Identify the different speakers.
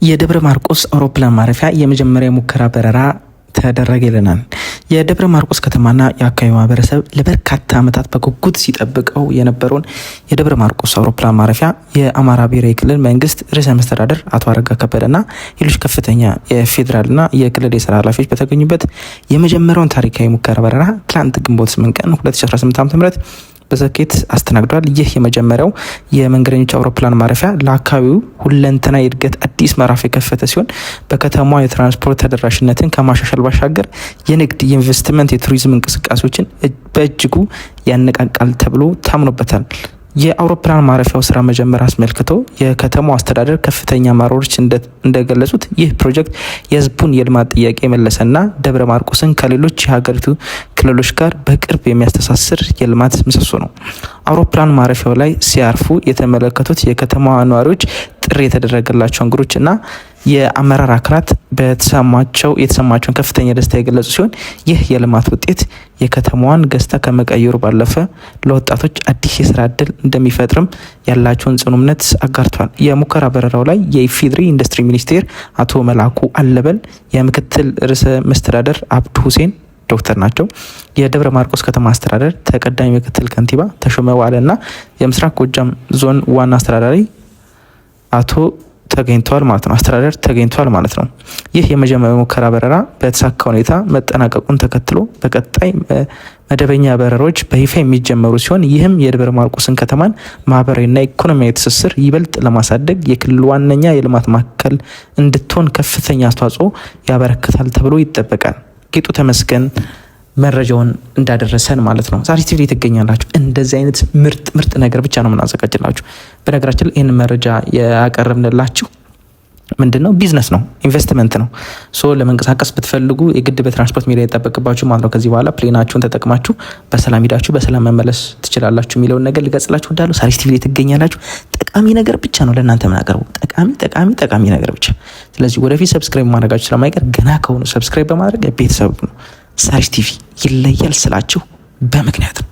Speaker 1: የደብረ ማርቆስ አውሮፕላን ማረፊያ የመጀመሪያ ሙከራ በረራ ተደረገ ይለናል። የደብረ ማርቆስ ከተማና የአካባቢ ማህበረሰብ ለበርካታ ዓመታት በጉጉት ሲጠብቀው የነበረውን የደብረ ማርቆስ አውሮፕላን ማረፊያ የአማራ ብሔራዊ ክልል መንግስት ርዕሰ መስተዳደር አቶ አረጋ ከበደና ሌሎች ከፍተኛ የፌዴራልና የክልል የስራ ኃላፊዎች በተገኙበት የመጀመሪያውን ታሪካዊ ሙከራ በረራ ትላንት ግንቦት 8 ቀን 2018 ዓ.ም በስኬት አስተናግዷል። ይህ የመጀመሪያው የመንገደኞች አውሮፕላን ማረፊያ ለአካባቢው ሁለንተና የእድገት አዲስ ምዕራፍ የከፈተ ሲሆን በከተማዋ የትራንስፖርት ተደራሽነትን ከማሻሻል ባሻገር የንግድ፣ የኢንቨስትመንት፣ የቱሪዝም እንቅስቃሴዎችን በእጅጉ ያነቃቃል ተብሎ ታምኖበታል። የአውሮፕላን ማረፊያው ስራ መጀመር አስመልክቶ የከተማው አስተዳደር ከፍተኛ አመራሮች እንደገለጹት ይህ ፕሮጀክት የህዝቡን የልማት ጥያቄ የመለሰና ደብረ ማርቆስን ከሌሎች የሀገሪቱ ክልሎች ጋር በቅርብ የሚያስተሳስር የልማት ምሰሶ ነው። አውሮፕላን ማረፊያው ላይ ሲያርፉ የተመለከቱት የከተማዋ ነዋሪዎች ጥሪ የተደረገላቸው እንግዶችና የአመራር አካላት የተሰማቸውን ከፍተኛ ደስታ የገለጹ ሲሆን ይህ የልማት ውጤት የከተማዋን ገጽታ ከመቀየሩ ባለፈ ለወጣቶች አዲስ የስራ እድል እንደሚፈጥርም ያላቸውን ጽኑ እምነት አጋርተዋል። የሙከራ በረራው ላይ የኢፌዴሪ ኢንዱስትሪ ሚኒስቴር አቶ መላኩ አለበል፣ የምክትል ርዕሰ መስተዳደር አብዱ ሁሴን ዶክተር ናቸው፣ የደብረ ማርቆስ ከተማ አስተዳደር ተቀዳሚ ምክትል ከንቲባ ተሾመ ዋለና የምስራቅ ጎጃም ዞን ዋና አስተዳዳሪ አቶ ተገኝተዋል ማለት ነው። ይህ የመጀመሪያው ሙከራ በረራ በተሳካ ሁኔታ መጠናቀቁን ተከትሎ በቀጣይ መደበኛ በረራዎች በይፋ የሚጀመሩ ሲሆን ይህም የደብረ ማርቆስን ከተማን ማህበራዊና ኢኮኖሚያዊ ትስስር ይበልጥ ለማሳደግ የክልሉ ዋነኛ የልማት ማዕከል እንድትሆን ከፍተኛ አስተዋጽኦ ያበረክታል ተብሎ ይጠበቃል። ጌጡ ተመስገን መረጃውን እንዳደረሰን ማለት ነው። ዛሬ ቲቪ ትገኛላችሁ። እንደዚህ አይነት ምርጥ ነገር ብቻ ነው የምናዘጋጅላችሁ። በነገራችን ላይ ይህን መረጃ ያቀረብንላችሁ ምንድነው? ቢዝነስ ነው፣ ኢንቨስትመንት ነው። ለመንቀሳቀስ ብትፈልጉ የግድ በትራንስፖርት ሜዳ ይጠበቅባችሁ ማለት ነው። ከዚህ በኋላ ፕሌናችሁን ተጠቅማችሁ በሰላም ሄዳችሁ በሰላም መመለስ ትችላላችሁ የሚለውን ነገር ልገጽላችሁ እወዳለሁ። ዛሬ ቲቪ ትገኛላችሁ። ጠቃሚ ነገር ብቻ ነው ለእናንተ የምናቀርበው፣ ጠቃሚ ነገር ብቻ። ስለዚህ ወደፊት ሰብስክራይብ ማድረጋችሁ ስለማይቀር ገና ከሆኑ ሰብስክራይብ በማድረግ ቤተሰብ ነው። ሣሪስ ቲቪ ይለያል ስላችሁ በምክንያት ነው።